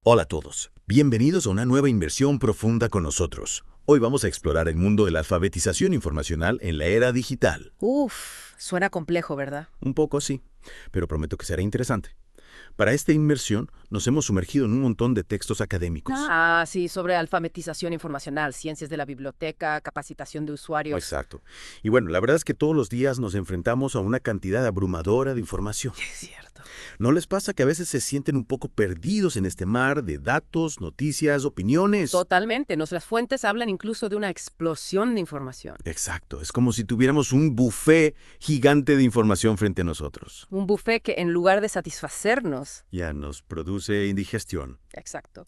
Hola a todos, bienvenidos a una nueva inversión profunda con nosotros. Hoy vamos a explorar el mundo de la alfabetización informacional en la era digital. Uf, suena complejo, ¿verdad? Un poco sí, pero prometo que será interesante. Para esta inmersión nos hemos sumergido en un montón de textos académicos. Sí, sobre alfabetización informacional, ciencias de la biblioteca, capacitación de usuarios. Exacto. Y bueno, la verdad es que todos los días nos enfrentamos a una cantidad abrumadora de información. Es cierto. ¿No les pasa que a veces se sienten un poco perdidos en este mar de datos, noticias, opiniones? Totalmente. Nuestras fuentes hablan incluso de una explosión de información. Exacto, es como si tuviéramos un buffet gigante de información frente a nosotros. Un buffet que en lugar de satisfacernos. Ya nos produce indigestión. Exacto.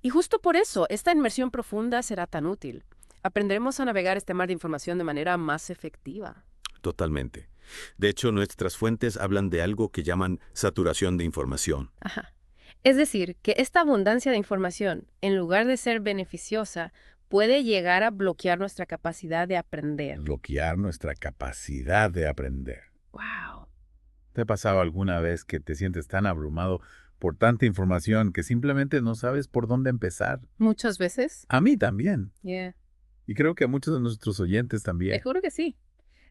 Y justo por eso, esta inmersión profunda será tan útil. Aprenderemos a navegar este mar de información de manera más efectiva. Totalmente. De hecho, nuestras fuentes hablan de algo que llaman saturación de información. Ajá. Es decir, que esta abundancia de información, en lugar de ser beneficiosa, puede llegar a bloquear nuestra capacidad de aprender. Bloquear nuestra capacidad de aprender. ¡Wow! ¿Te ha pasado alguna vez que te sientes tan abrumado por tanta información que simplemente no sabes por dónde empezar? Muchas veces. A mí también. Yeah. Y creo que a muchos de nuestros oyentes Te también. juro que sí.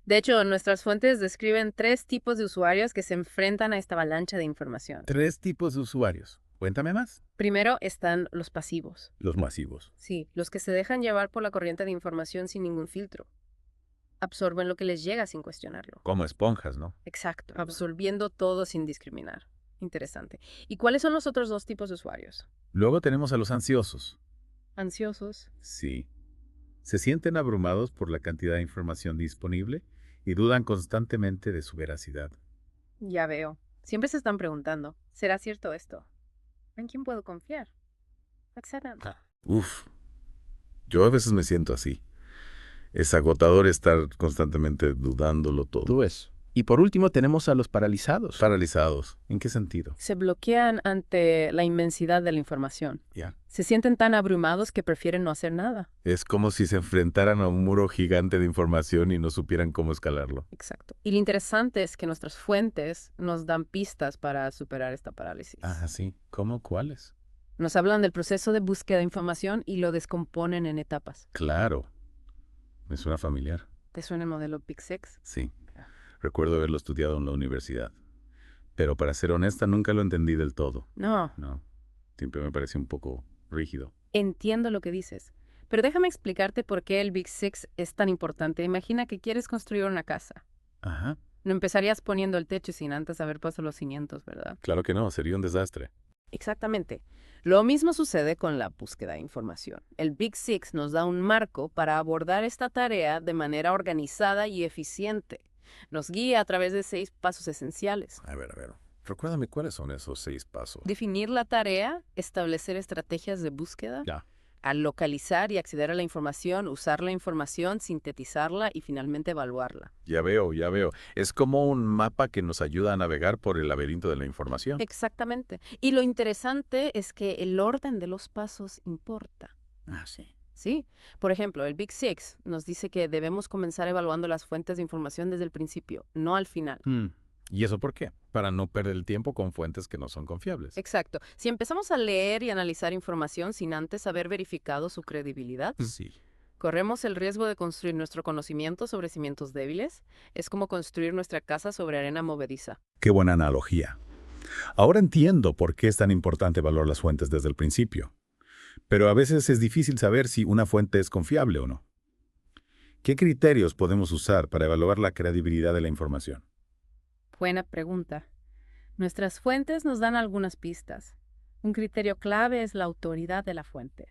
De hecho, nuestras fuentes describen 3 tipos de usuarios que se enfrentan a esta avalancha de información. 3 tipos de usuarios. Cuéntame más. Primero están los pasivos. Los masivos. Sí, los que se dejan llevar por la corriente de información sin ningún filtro. Absorben lo que les llega sin cuestionarlo. Como esponjas, ¿no? Exacto, absorbiendo todo sin discriminar. Interesante. ¿Y cuáles son los otros 2 tipos de usuarios? Luego tenemos a los ansiosos. Ansiosos. Sí. Se sienten abrumados por la cantidad de información disponible y dudan constantemente de su veracidad. Ya veo. Siempre se están preguntando, ¿será cierto esto? ¿En quién puedo confiar? Etcétera. Uf, yo a veces me siento así. Es agotador estar constantemente dudándolo todo. Tú ves. Y por último tenemos a los paralizados. Paralizados. ¿En qué sentido? Se bloquean ante la inmensidad de la información. Ya. Se sienten tan abrumados que prefieren no hacer nada. Es como si se enfrentaran a un muro gigante de información y no supieran cómo escalarlo. Exacto. Y lo interesante es que nuestras fuentes nos dan pistas para superar esta parálisis. Ah, sí. ¿Cómo? ¿Cuáles? Nos hablan del proceso de búsqueda de información y lo descomponen en etapas. Claro. Me suena familiar. ¿Te suena el modelo Big Six? Sí. Recuerdo haberlo estudiado en la universidad. Pero para ser honesta, nunca lo entendí del todo. No, No. Siempre me pareció un poco rígido. entiendo lo que dices. Pero déjame explicarte por qué el Big Six es tan importante. Imagina que quieres construir una casa. Ajá. No empezarías poniendo el techo sin antes haber puesto los cimientos, ¿verdad? Claro que no. Sería un desastre. Exactamente. Lo mismo sucede con la búsqueda de información. El Big Six nos da un marco para abordar esta tarea de manera organizada y eficiente. Nos guía a través de 6 pasos esenciales. A ver. Recuérdame cuáles son esos 6 pasos. Definir la tarea, establecer estrategias de búsqueda, Ya. al localizar y acceder a la información, usar la información, sintetizarla y finalmente evaluarla. Ya veo. Es como un mapa que nos ayuda a navegar por el laberinto de la información. Exactamente. Y lo interesante es que el orden de los pasos importa. Ah, sí. Sí, por ejemplo, el Big Six nos dice que debemos comenzar evaluando las fuentes de información desde el principio, no al final. ¿Y eso por qué? Para no perder el tiempo con fuentes que no son confiables. Exacto. Si empezamos a leer y analizar información sin antes haber verificado su credibilidad, Sí. corremos el riesgo de construir nuestro conocimiento sobre cimientos débiles. Es como construir nuestra casa sobre arena movediza. Qué buena analogía. Ahora entiendo por qué es tan importante evaluar las fuentes desde el principio. Pero a veces es difícil saber si una fuente es confiable o no. ¿Qué criterios podemos usar para evaluar la credibilidad de la información? Buena pregunta. Nuestras fuentes nos dan algunas pistas. Un criterio clave es la autoridad de la fuente.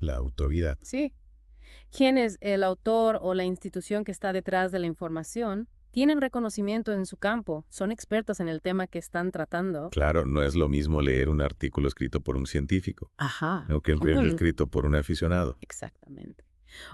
La autoridad. Sí. ¿Quién es el autor o la institución que está detrás de la información? Tienen reconocimiento en su campo, son expertos en el tema que están tratando. Claro, no es lo mismo leer un artículo escrito por un científico Ajá. o que un libro escrito por un aficionado. Exactamente.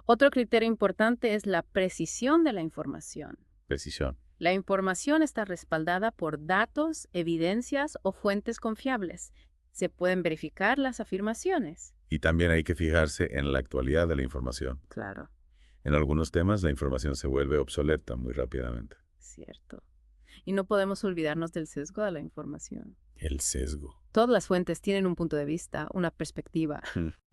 Otro criterio importante es la precisión de la información. Precisión. La información está respaldada por datos, evidencias o fuentes confiables. Se pueden verificar las afirmaciones. Y también hay que fijarse en la actualidad de la información. Claro, En algunos temas la información se vuelve obsoleta muy rápidamente. cierto. Y no podemos olvidarnos del sesgo de la información. El sesgo. Todas las fuentes tienen un punto de vista, una perspectiva.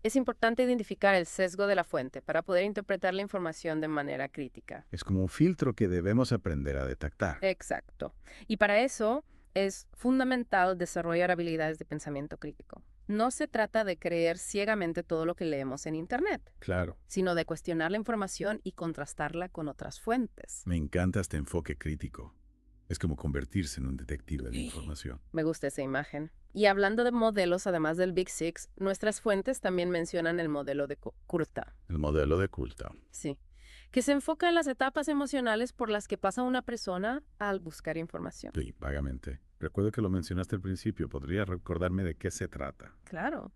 Es importante identificar el sesgo de la fuente para poder interpretar la información de manera crítica. Es como un filtro que debemos aprender a detectar. Exacto. Y para eso es fundamental desarrollar habilidades de pensamiento crítico. No se trata de creer ciegamente todo lo que leemos en Internet, Claro. sino de cuestionar la información y contrastarla con otras fuentes. Me encanta este enfoque crítico. Es como convertirse en un detective de información. Me gusta esa imagen. Y hablando de modelos, además del Big Six, nuestras fuentes también mencionan el modelo de Kurta. El modelo de Kulta. Sí. Que se enfoca en las etapas emocionales por las que pasa una persona al buscar información. Sí, vagamente. Recuerdo que lo mencionaste al principio. ¿Podría recordarme de qué se trata? Claro.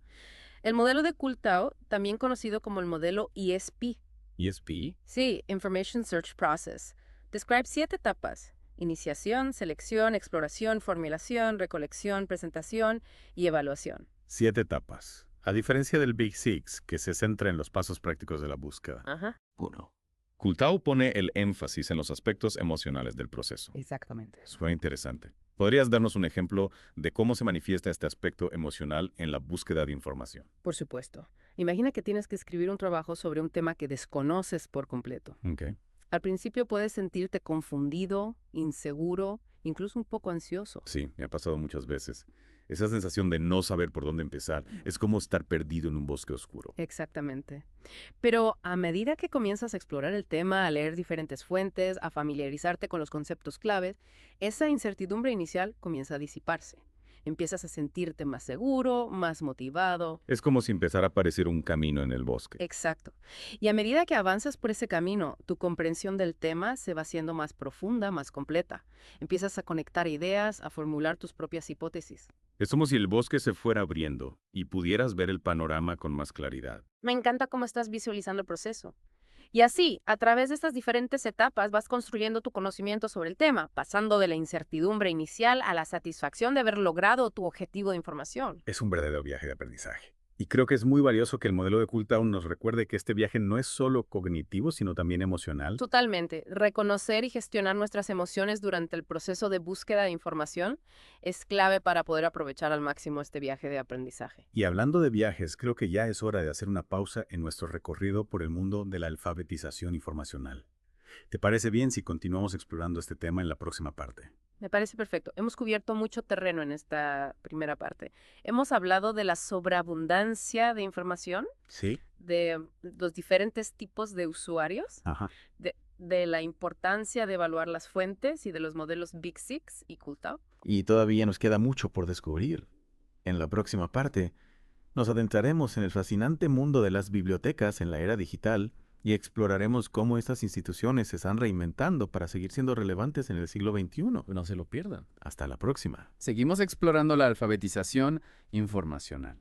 El modelo de Kultau, también conocido como el modelo ESP. ESP. Sí, Information Search Process. Describe 7 etapas: iniciación, selección, exploración, formulación, recolección, presentación y evaluación. 7 etapas. A diferencia del Big Six, que se centra en los pasos prácticos de la búsqueda. Ajá. 1. Kultau pone el énfasis en los aspectos emocionales del proceso. Exactamente. Suena interesante. ¿Podrías darnos un ejemplo de cómo se manifiesta este aspecto emocional en la búsqueda de información? Por supuesto. Imagina que tienes que escribir un trabajo sobre un tema que desconoces por completo. Ok. Al principio puedes sentirte confundido, inseguro, incluso un poco ansioso. Sí, me ha pasado muchas veces. Esa sensación de no saber por dónde empezar es como estar perdido en un bosque oscuro. Exactamente. Pero a medida que comienzas a explorar el tema, a leer diferentes fuentes, a familiarizarte con los conceptos claves, esa incertidumbre inicial comienza a disiparse. Empiezas a sentirte más seguro, más motivado. Es como si empezara a aparecer un camino en el bosque. Exacto. Y a medida que avanzas por ese camino, tu comprensión del tema se va haciendo más profunda, más completa. Empiezas a conectar ideas, a formular tus propias hipótesis. Es como si el bosque se fuera abriendo y pudieras ver el panorama con más claridad. Me encanta cómo estás visualizando el proceso. Y así, a través de estas diferentes etapas, vas construyendo tu conocimiento sobre el tema, pasando de la incertidumbre inicial a la satisfacción de haber logrado tu objetivo de información. Es un verdadero viaje de aprendizaje. Y creo que es muy valioso que el modelo de Kultau nos recuerde que este viaje no es solo cognitivo, sino también emocional. Totalmente. Reconocer y gestionar nuestras emociones durante el proceso de búsqueda de información es clave para poder aprovechar al máximo este viaje de aprendizaje. Y hablando de viajes, creo que ya es hora de hacer una pausa en nuestro recorrido por el mundo de la alfabetización informacional. ¿Te parece bien si continuamos explorando este tema en la próxima parte? Me parece perfecto. Hemos cubierto mucho terreno en esta primera parte. Hemos hablado de la sobreabundancia de información, Sí. de los diferentes tipos de usuarios, Ajá. de la importancia de evaluar las fuentes y de los modelos Big Six y Kultau. Y todavía nos queda mucho por descubrir. En la próxima parte, nos adentraremos en el fascinante mundo de las bibliotecas en la era digital y exploraremos cómo estas instituciones se están reinventando para seguir siendo relevantes en el siglo XXI. No se lo pierdan. Hasta la próxima. Seguimos explorando la alfabetización informacional.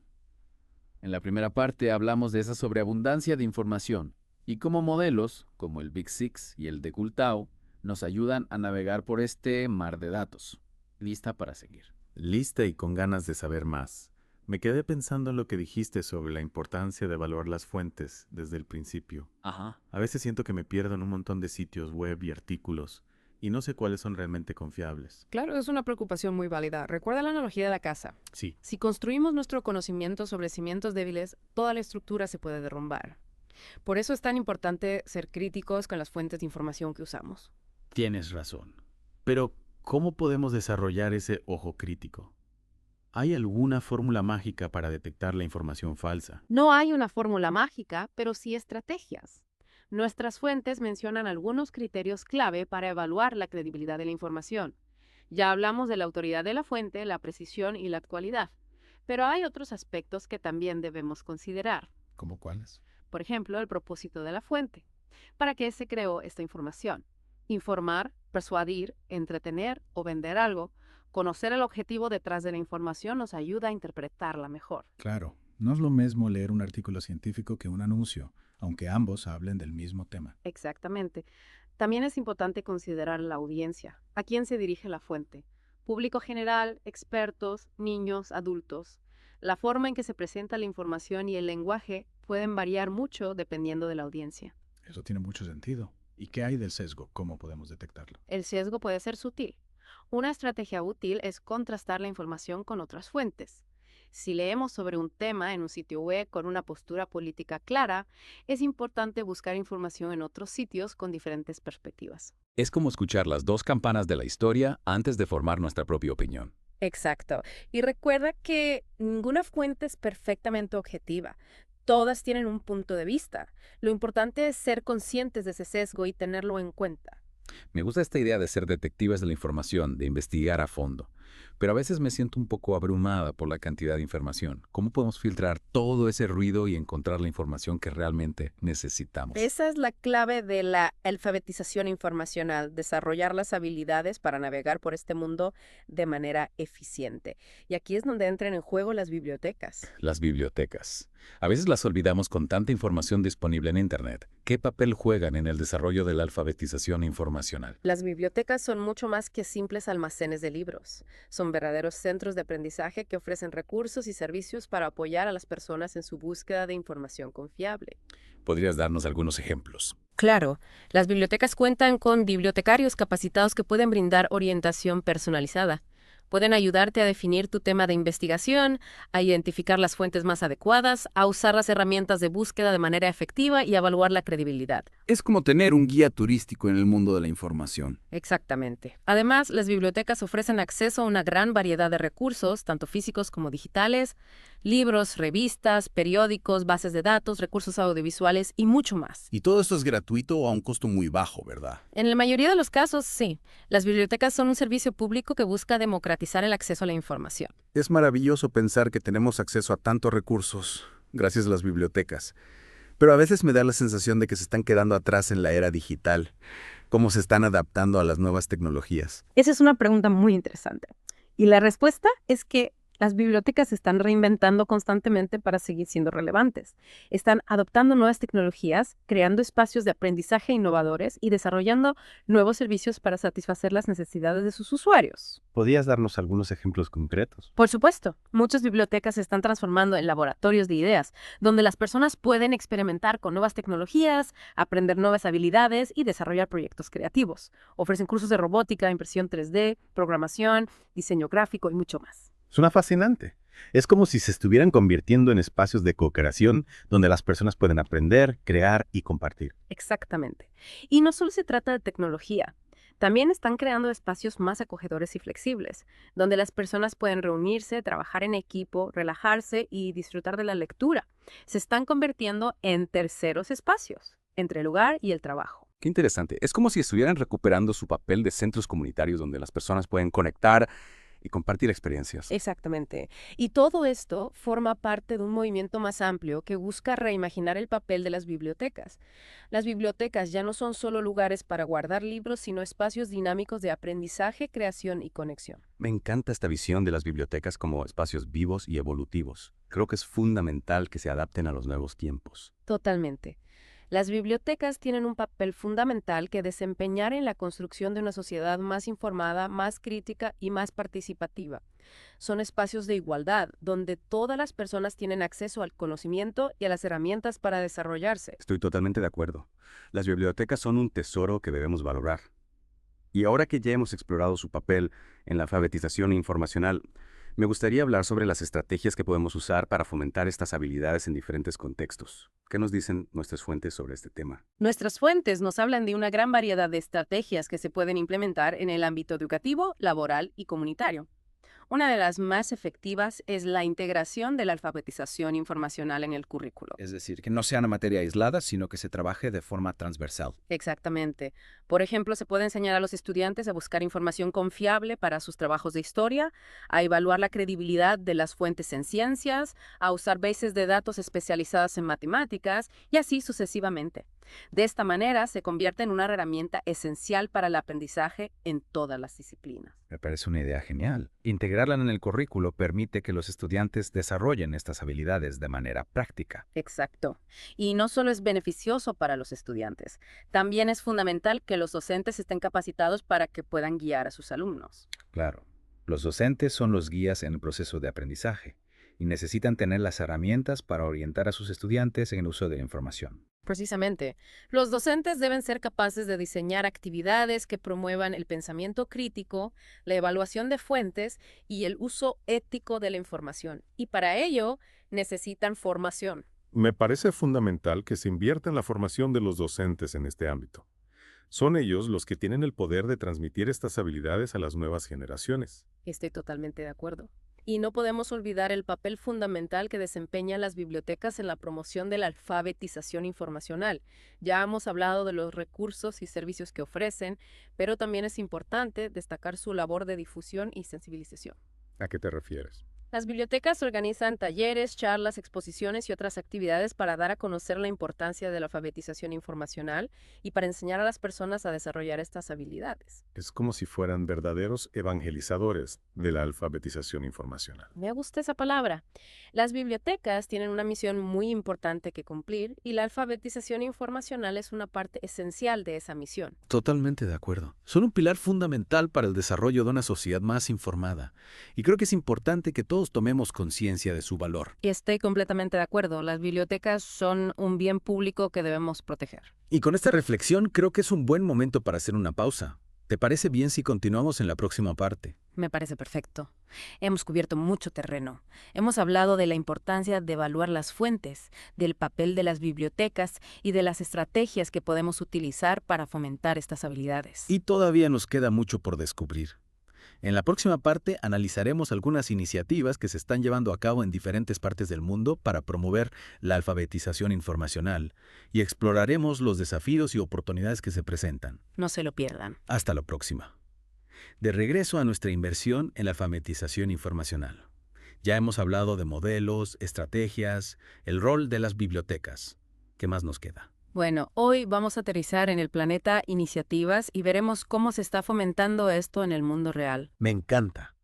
En la primera parte hablamos de esa sobreabundancia de información y cómo modelos, como el Big Six y el de Kultau, nos ayudan a navegar por este mar de datos. Lista para seguir. Lista y con ganas de saber más. Me quedé pensando en lo que dijiste sobre la importancia de evaluar las fuentes desde el principio. Ajá. A veces siento que me pierdo en un montón de sitios web y artículos y no sé cuáles son realmente confiables. Claro, es una preocupación muy válida. Recuerda la analogía de la casa. Sí. Si construimos nuestro conocimiento sobre cimientos débiles, toda la estructura se puede derrumbar. Por eso es tan importante ser críticos con las fuentes de información que usamos. Tienes razón. Pero, ¿cómo podemos desarrollar ese ojo crítico? ¿Hay alguna fórmula mágica para detectar la información falsa? No hay una fórmula mágica, pero sí estrategias. Nuestras fuentes mencionan algunos criterios clave para evaluar la credibilidad de la información. Ya hablamos de la autoridad de la fuente, la precisión y la actualidad. Pero hay otros aspectos que también debemos considerar. ¿Cómo cuáles? Por ejemplo, el propósito de la fuente. ¿Para qué se creó esta información? Informar, persuadir, entretener o vender algo. Conocer el objetivo detrás de la información nos ayuda a interpretarla mejor. Claro, no es lo mismo leer un artículo científico que un anuncio, aunque ambos hablen del mismo tema. Exactamente. También es importante considerar la audiencia. ¿A quién se dirige la fuente? Público general, expertos, niños, adultos. La forma en que se presenta la información y el lenguaje pueden variar mucho dependiendo de la audiencia. Eso tiene mucho sentido. ¿Y qué hay del sesgo? ¿Cómo podemos detectarlo? El sesgo puede ser sutil. Una estrategia útil es contrastar la información con otras fuentes. Si leemos sobre un tema en un sitio web con una postura política clara, es importante buscar información en otros sitios con diferentes perspectivas. Es como escuchar las dos campanas de la historia antes de formar nuestra propia opinión. Exacto. Y recuerda que ninguna fuente es perfectamente objetiva. Todas tienen un punto de vista. Lo importante es ser conscientes de ese sesgo y tenerlo en cuenta. Me gusta esta idea de ser detectives de la información, de investigar a fondo. Pero a veces me siento un poco abrumada por la cantidad de información. ¿Cómo podemos filtrar todo ese ruido y encontrar la información que realmente necesitamos? Esa es la clave de la alfabetización informacional, desarrollar las habilidades para navegar por este mundo de manera eficiente. Y aquí es donde entran en juego las bibliotecas. Las bibliotecas. A veces las olvidamos con tanta información disponible en Internet. ¿Qué papel juegan en el desarrollo de la alfabetización informacional? Las bibliotecas son mucho más que simples almacenes de libros. Son verdaderos centros de aprendizaje que ofrecen recursos y servicios para apoyar a las personas en su búsqueda de información confiable. ¿Podrías darnos algunos ejemplos? Claro, las bibliotecas cuentan con bibliotecarios capacitados que pueden brindar orientación personalizada. Pueden ayudarte a definir tu tema de investigación, a identificar las fuentes más adecuadas, a usar las herramientas de búsqueda de manera efectiva y a evaluar la credibilidad. Es como tener un guía turístico en el mundo de la información. Exactamente. Además, las bibliotecas ofrecen acceso a una gran variedad de recursos, tanto físicos como digitales, libros, revistas, periódicos, bases de datos, recursos audiovisuales y mucho más. Y todo esto es gratuito o a un costo muy bajo, ¿verdad? En la mayoría de los casos, sí. Las bibliotecas son un servicio público que busca democratizar el acceso a la información. Es maravilloso pensar que tenemos acceso a tantos recursos gracias a las bibliotecas. Pero a veces me da la sensación de que se están quedando atrás en la era digital. ¿Cómo se están adaptando a las nuevas tecnologías? Esa es una pregunta muy interesante. Y la respuesta es que las bibliotecas se están reinventando constantemente para seguir siendo relevantes. Están adoptando nuevas tecnologías, creando espacios de aprendizaje innovadores y desarrollando nuevos servicios para satisfacer las necesidades de sus usuarios. ¿Podrías darnos algunos ejemplos concretos? Por supuesto, muchas bibliotecas se están transformando en laboratorios de ideas, donde las personas pueden experimentar con nuevas tecnologías, aprender nuevas habilidades y desarrollar proyectos creativos. Ofrecen cursos de robótica, impresión 3D, programación, diseño gráfico y mucho más. Suena fascinante. Es como si se estuvieran convirtiendo en espacios de cooperación donde las personas pueden aprender, crear y compartir. Exactamente. Y no solo se trata de tecnología. También están creando espacios más acogedores y flexibles, donde las personas pueden reunirse, trabajar en equipo, relajarse y disfrutar de la lectura. Se están convirtiendo en terceros espacios, entre el hogar y el trabajo. Qué interesante. Es como si estuvieran recuperando su papel de centros comunitarios donde las personas pueden conectar y compartir experiencias. Exactamente. Y todo esto forma parte de un movimiento más amplio que busca reimaginar el papel de las bibliotecas. Las bibliotecas ya no son solo lugares para guardar libros, sino espacios dinámicos de aprendizaje, creación y conexión. Me encanta esta visión de las bibliotecas como espacios vivos y evolutivos. Creo que es fundamental que se adapten a los nuevos tiempos. Totalmente. Las bibliotecas tienen un papel fundamental que desempeñar en la construcción de una sociedad más informada, más crítica y más participativa. Son espacios de igualdad, donde todas las personas tienen acceso al conocimiento y a las herramientas para desarrollarse. Estoy totalmente de acuerdo. Las bibliotecas son un tesoro que debemos valorar. Y ahora que ya hemos explorado su papel en la alfabetización informacional, me gustaría hablar sobre las estrategias que podemos usar para fomentar estas habilidades en diferentes contextos. ¿Qué nos dicen nuestras fuentes sobre este tema? Nuestras fuentes nos hablan de una gran variedad de estrategias que se pueden implementar en el ámbito educativo, laboral y comunitario. Una de las más efectivas es la integración de la alfabetización informacional en el currículo. Es decir, que no sea una materia aislada, sino que se trabaje de forma transversal. Exactamente. Por ejemplo, se puede enseñar a los estudiantes a buscar información confiable para sus trabajos de historia, a evaluar la credibilidad de las fuentes en ciencias, a usar bases de datos especializadas en matemáticas y así sucesivamente. De esta manera, se convierte en una herramienta esencial para el aprendizaje en todas las disciplinas. Me parece una idea genial. Integrarla en el currículo permite que los estudiantes desarrollen estas habilidades de manera práctica. Exacto. Y no solo es beneficioso para los estudiantes, también es fundamental que los docentes estén capacitados para que puedan guiar a sus alumnos. Claro, los docentes son los guías en el proceso de aprendizaje y necesitan tener las herramientas para orientar a sus estudiantes en el uso de la información. Precisamente, los docentes deben ser capaces de diseñar actividades que promuevan el pensamiento crítico, la evaluación de fuentes y el uso ético de la información. Y para ello necesitan formación. Me parece fundamental que se invierta en la formación de los docentes en este ámbito. Son ellos los que tienen el poder de transmitir estas habilidades a las nuevas generaciones. Estoy totalmente de acuerdo. Y no podemos olvidar el papel fundamental que desempeñan las bibliotecas en la promoción de la alfabetización informacional. Ya hemos hablado de los recursos y servicios que ofrecen, pero también es importante destacar su labor de difusión y sensibilización. ¿A qué te refieres? Las bibliotecas organizan talleres, charlas, exposiciones y otras actividades para dar a conocer la importancia de la alfabetización informacional y para enseñar a las personas a desarrollar estas habilidades. Es como si fueran verdaderos evangelizadores de la alfabetización informacional. Me gusta esa palabra. Las bibliotecas tienen una misión muy importante que cumplir y la alfabetización informacional es una parte esencial de esa misión. Totalmente de acuerdo. Son un pilar fundamental para el desarrollo de una sociedad más informada. Y creo que es importante que todos tomemos conciencia de su valor. Y estoy completamente de acuerdo. Las bibliotecas son un bien público que debemos proteger. Y con esta reflexión creo que es un buen momento para hacer una pausa. ¿Te parece bien si continuamos en la próxima parte? Me parece perfecto. Hemos cubierto mucho terreno. Hemos hablado de la importancia de evaluar las fuentes, del papel de las bibliotecas y de las estrategias que podemos utilizar para fomentar estas habilidades. Y todavía nos queda mucho por descubrir. En la próxima parte analizaremos algunas iniciativas que se están llevando a cabo en diferentes partes del mundo para promover la alfabetización informacional y exploraremos los desafíos y oportunidades que se presentan. No se lo pierdan. Hasta la próxima. De regreso a nuestra inversión en la alfabetización informacional. Ya hemos hablado de modelos, estrategias, el rol de las bibliotecas. ¿Qué más nos queda? Bueno, hoy vamos a aterrizar en el planeta iniciativas y veremos cómo se está fomentando esto en el mundo real. Me encanta,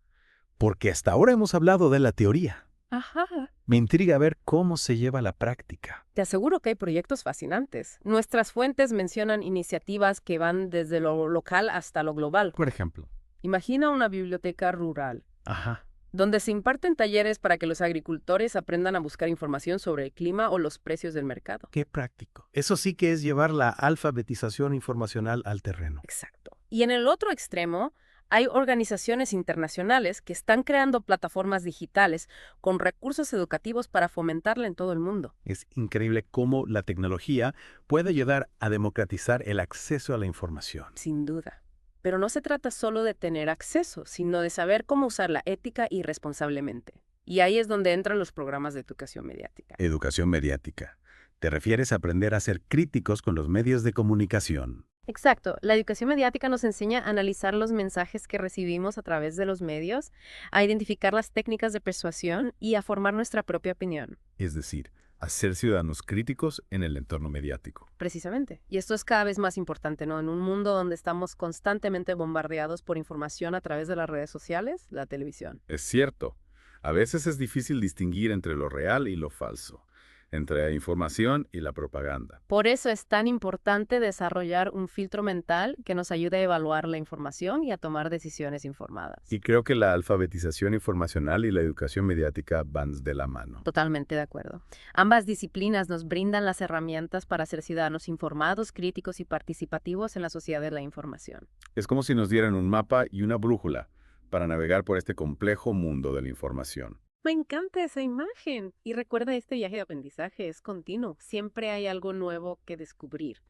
porque hasta ahora hemos hablado de la teoría. Ajá. Me intriga ver cómo se lleva a la práctica. Te aseguro que hay proyectos fascinantes. Nuestras fuentes mencionan iniciativas que van desde lo local hasta lo global. Por ejemplo. Imagina una biblioteca rural. Ajá. Donde se imparten talleres para que los agricultores aprendan a buscar información sobre el clima o los precios del mercado. Qué práctico. Eso sí que es llevar la alfabetización informacional al terreno. Exacto. Y en el otro extremo, hay organizaciones internacionales que están creando plataformas digitales con recursos educativos para fomentarla en todo el mundo. Es increíble cómo la tecnología puede ayudar a democratizar el acceso a la información. Sin duda. Pero no se trata solo de tener acceso, sino de saber cómo usarla ética y responsablemente. Y ahí es donde entran los programas de educación mediática. Educación mediática. ¿Te refieres a aprender a ser críticos con los medios de comunicación? Exacto. La educación mediática nos enseña a analizar los mensajes que recibimos a través de los medios, a identificar las técnicas de persuasión y a formar nuestra propia opinión. Es decir, a ser ciudadanos críticos en el entorno mediático. Precisamente. Y esto es cada vez más importante, ¿no? En un mundo donde estamos constantemente bombardeados por información a través de las redes sociales, la televisión. Es cierto. A veces es difícil distinguir entre lo real y lo falso, entre la información y la propaganda. Por eso es tan importante desarrollar un filtro mental que nos ayude a evaluar la información y a tomar decisiones informadas. Y creo que la alfabetización informacional y la educación mediática van de la mano. Totalmente de acuerdo. Ambas disciplinas nos brindan las herramientas para ser ciudadanos informados, críticos y participativos en la sociedad de la información. Es como si nos dieran un mapa y una brújula para navegar por este complejo mundo de la información. Me encanta esa imagen. Y recuerda, este viaje de aprendizaje es continuo. Siempre hay algo nuevo que descubrir.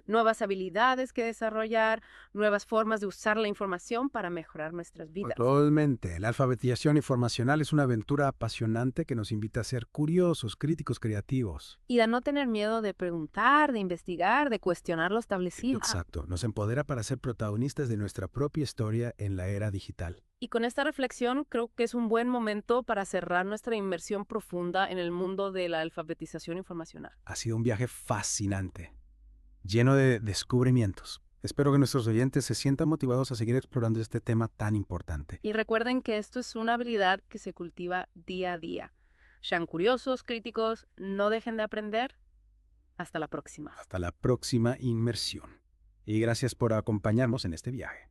Nuevas habilidades que desarrollar, nuevas formas de usar la información para mejorar nuestras vidas. Totalmente. La alfabetización informacional es una aventura apasionante que nos invita a ser curiosos, críticos, creativos. Y a no tener miedo de preguntar, de investigar, de cuestionar lo establecido. Exacto. Nos empodera para ser protagonistas de nuestra propia historia en la era digital. Y con esta reflexión creo que es un buen momento para cerrar nuestra inmersión profunda en el mundo de la alfabetización informacional. Ha sido un viaje fascinante, lleno de descubrimientos. Espero que nuestros oyentes se sientan motivados a seguir explorando este tema tan importante. Y recuerden que esto es una habilidad que se cultiva día a día. Sean curiosos, críticos, no dejen de aprender. Hasta la próxima. Hasta la próxima inmersión. Y gracias por acompañarnos en este viaje.